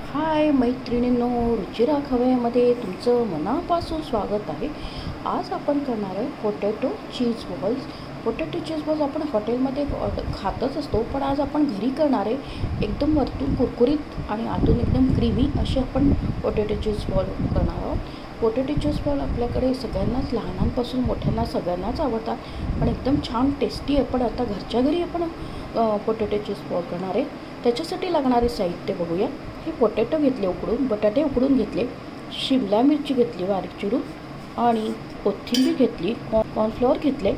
हाय मैत्रिणींनो, रुचिरा खव्यामध्ये तुमचं मनापासून स्वागत आहे. आज आपण करणार आहे पोटॅटो चीज बॉल्स. पोटॅटो चीज बॉल्स आपण हॉटेलमध्ये खातच असतो, पण आज आपण घरी करणार आहे. एकदम वरतून कुरकुरीत आणि आतून एकदम क्रीमी असे आपण पोटॅटो चीज बॉल करणार आहोत. पोटॅटो चीज बॉल आपल्याकडे सगळ्यांनाच, लहानांपासून मोठ्यांना सगळ्यांनाच आवडतात, पण एकदम छान टेस्टी आहे. पण आता घरच्या घरी आपण पोटॅटो चीज बॉल करणार आहे. त्याच्यासाठी लागणारे साहित्य बघूया. हे पोटॅटो घेतले उकडून, बटाटे उकडून घेतले, शिमला मिरची घेतली बारीक चिरून, आणि कोथिंबीर घेतली, कॉर्नफ्लॉवर घेतले,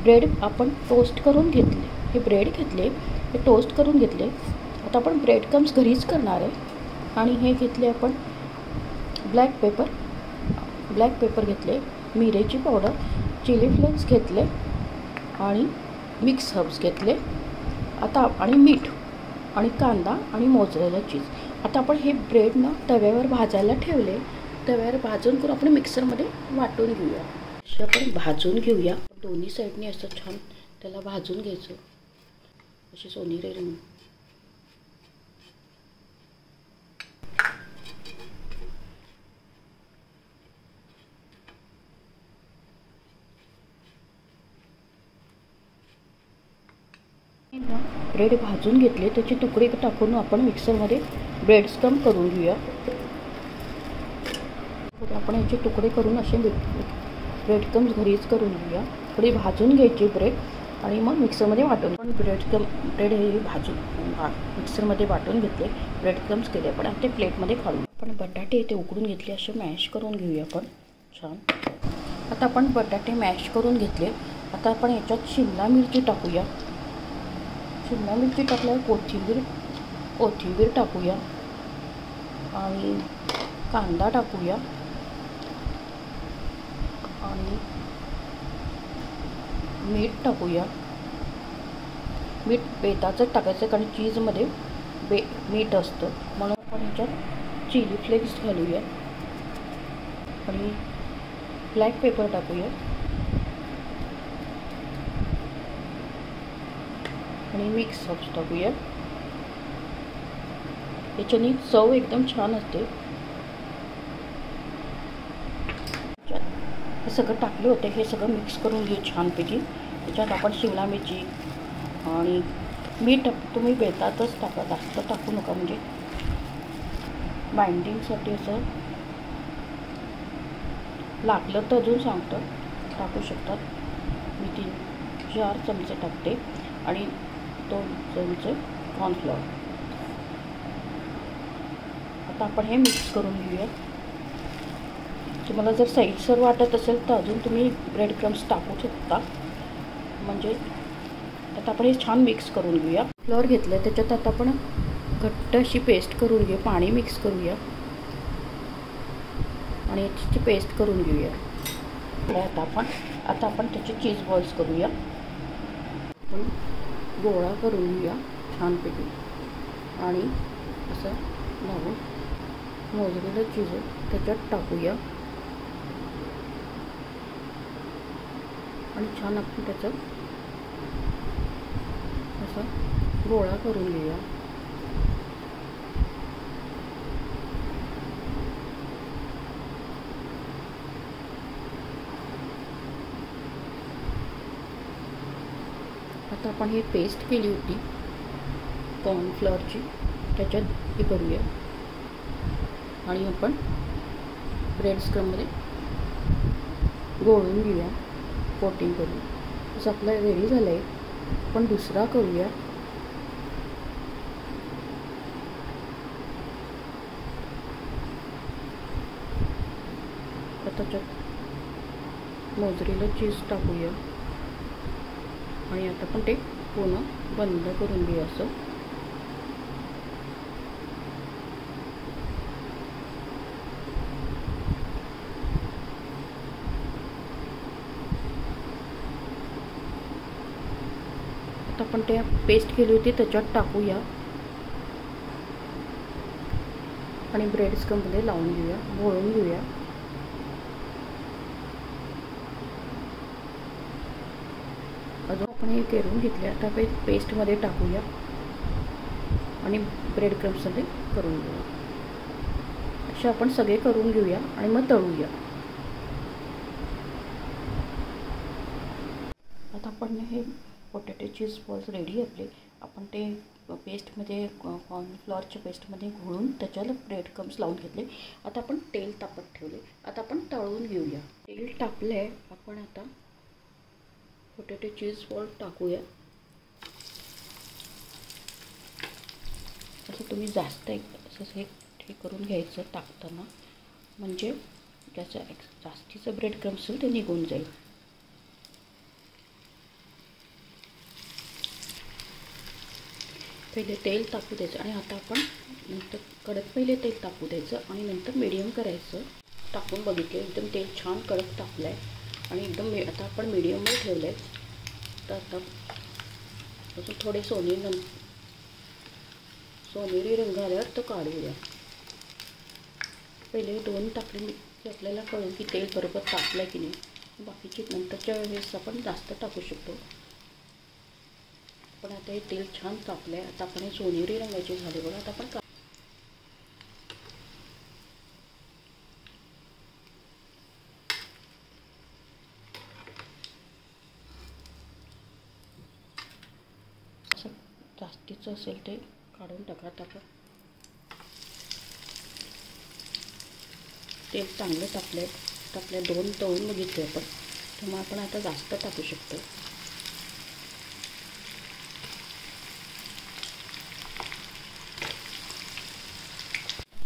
ब्रेड आपण टोस्ट करून घेतले. हे ब्रेड घेतले, हे टोस्ट करून घेतले. आता आपण ब्रेड क्रम्स घरीच करणार आहे. आणि हे घेतले आपण ब्लॅक पेपर घेतले, मिरेची पावडर, चिली फ्लेक्स घेतले आणि मिक्स हर्ब्स घेतले. आता आणि मीठ आणि कांदा आणि मोझरेला चीज. आता आपण हे ब्रेड ना तव्यावर भाजायला ठेवले. तव्यावर भाजून करून आपण मिक्सरमध्ये वाटून घेऊया. असे आपण भाजून घेऊया. दोन्ही साईडने असं छान त्याला भाजून घ्यायचं, अशी सोनेरी रंग. ब्रेड भाजून घेतले, त्याचे तुकडे टाकून आपण मिक्सरमध्ये ब्रेड क्रम्स करून घेऊया. आपण याचे तुकडे करून असे ब्रेड क्रम्स घरीच करून घेऊया. थोडी भाजून घ्यायची ब्रेड आणि मग मिक्सरमध्ये वाटून. पण ब्रेड हे भाजून मिक्सरमध्ये वाटून घेतले, ब्रेड क्रम्स केले आपण. ते प्लेटमध्ये काढून आपण बटाटे ते उकडून घेतले, असे मॅश करून घेऊया आपण छान. आता आपण बटाटे मॅश करून घेतले. आता आपण याच्यात शिमला मिरची टाकूया. शिमला मिरची टाकल्यावर कोथिंबीर टाकूया आणि कांदा टाकूया आणि मीठ टाकूया. मीठ बेताचं टाकायचं, कारण चीजमध्ये मीठ असतं, म्हणून आपण ह्याच्यात चिली फ्लेक्स घालूया आणि ब्लॅक पेपर टाकूया आणि मिक्स हर्ब्स टाकूया. याच्याने चव एकदम छान असते. हे सगळं टाकले होते, हे सगळं मिक्स करून घेऊ छानपैकी. त्याच्यात आपण शिमला मिरची आणि मीठ तुम्ही बेतातच टाका, जास्त टाकू नका, म्हणजे बाइंडिंगसाठी असं लागलं तर अजून सांगतो टाकू शकतात. मी 3-4 चमचे टाकते आणि 2 चमचे कॉर्नफ्लॉवर. आता आपण हे मिक्स करून घेऊया. तुम्हाला जर सैलसर वाटत असेल तर अजून तुम्ही ब्रेड क्रम्स टाकू शकता. म्हणजे आता आपण हे छान मिक्स करून घेऊया. फ्लॉवर घेतलं, त्याच्यात आता आपण घट्ट अशी पेस्ट करून घेऊ. पाणी मिक्स करूया आणि याची पेस्ट करून घेऊया. आता आपण त्याचे चीज बॉल्स करूया. आपण गोळा करून घेऊया छानपैकी आणि असं लावून मोजलेलं चीज त्याच्यात टाकूया आणि छान आपण त्याचं असं गोळा करून घेऊया. आता आपण हे पेस्ट केली होती कॉर्नफ्लॉवरची, त्याच्यात हे करूया आणि आपण ब्रेड क्रम्समध्ये गोळून घेऊया, कोटिंग करून. असं आपलं रेडी झालं आहे. आपण दुसरा करूया. त्याच्यात मोझरेला चीज टाकूया आणि आता आपण ते पूर्ण बंद करून घेऊया. असं आता आपण ते पेस्ट केली होती त्याच्यात टाकूया आणि ब्रेड क्रम्समध्ये लावून घेऊया, घोळून घेऊया. अजून आपण हे करून घेतले. आता पेस्टमध्ये टाकूया आणि ब्रेड क्रम्समध्ये करून घेऊया. असे आपण सगळे करून घेऊया आणि मग तळूया. आता आपण हे पोटॅटो चीज बॉल्स रेडी आपले. आपण ते पेस्टमध्ये कॉर्नफ्लॉवरच्या पेस्टमध्ये घोळून त्याच्याला ब्रेड क्रम्स लावून घेतले. आता आपण तेल तापत ठेवले. आता आपण तळून घेऊया. तेल तापलं आहे. आपण आता पोटॅटो चीज बॉल टाकूया. असं तुम्ही जास्त असं हे करून घ्यायचं टाकताना, म्हणजे त्याचं जास्तीचं ब्रेड क्रम्स ते निघून जाईल. पहिले तेल तापू द्यायचं आणि आता आपण नंतर कडक पहिले तेल तापू द्यायचं आणि नंतर मीडियम करायचं. टाकून बघितले एकदम तेल छान कडक तापलं आहे आणि एकदम आता आपण मीडियमवर ठेवलं आहे. तर आता अजून थोडे सोनेरी रंग आल्यावर तो काढूया. पहिले 2 टाकले की आपल्याला कळेल की तेल बरोबर तापलं की नाही. बाकीची नंतरच्या वेळेस आपण जास्त टाकू शकतो. पण आता हे तेल छान तापलं आहे. आता आपण हे सोनेरी रंगाचे झाले बघा. आता आपण असं जास्तीचं असेल ते काढून टाका. आता आपण तेल चांगलं तापलं. 2 तळून बघितले आपण, त्यामुळे आपण आता जास्त टाकू शकतो.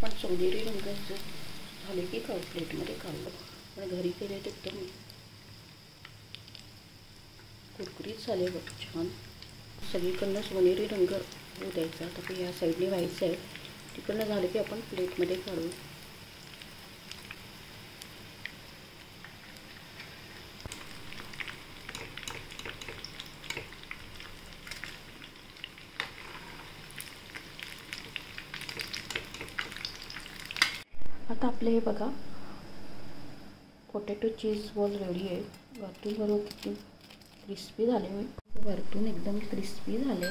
पण सोनेरी रंगाचं झाले की प्लेटमध्ये काढलं. पण घरी केले ते एकदम कुरकुरीत झाले बघ छान. सगळीकडनं सोनेरी रंग होऊ द्यायचा. आता या साईडने व्हायचं आहे. तिकडनं झालं की आपण प्लेटमध्ये काढू. आता आपले हे बघा पोटॅटो चीज बॉल रेडी आहे. वरतून बरोबर किती क्रिस्पी झाले. वरतून एकदम क्रिस्पी झाले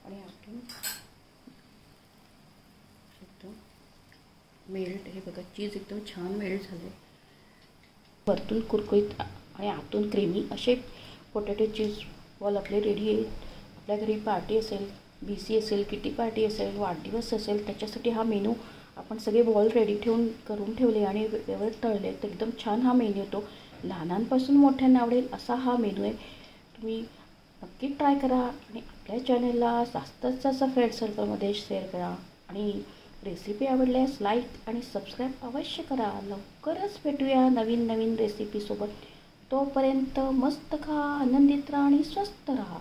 आणि आतून एकदम मेल्ट. हे बघा चीज एकदम छान मेल्ट झाले. वरतून कुरकुरीत आणि आतून क्रीमी असे पोटॅटो चीज बॉल आपले रेडी आहेत. आपल्या घरी पार्टी असेल, BC असेल, किटी पार्टी असेल, वाढदिवस असेल, त्याच्यासाठी हा मेनू आपण सगळे बॉल रेडी करून ठेवले आणि व्यवस्थित तळले तर एकदम छान हा मेनू येतो. लहानांपासून मोठ्यांना आवडेल असा हा मेनू आहे. तुम्ही नक्की ट्राय करा आणि आपल्या चॅनलला जास्तीत जास्त फ्रेंड सर्कलमध्ये शेअर करा आणि रेसिपी आवडल्यास लाईक आणि सबस्क्राईब अवश्य करा. लवकरच भेटूया नवीन रेसिपीसोबत. तोपर्यंत मस्त खा, आनंदित राहा आणि स्वस्त राहा.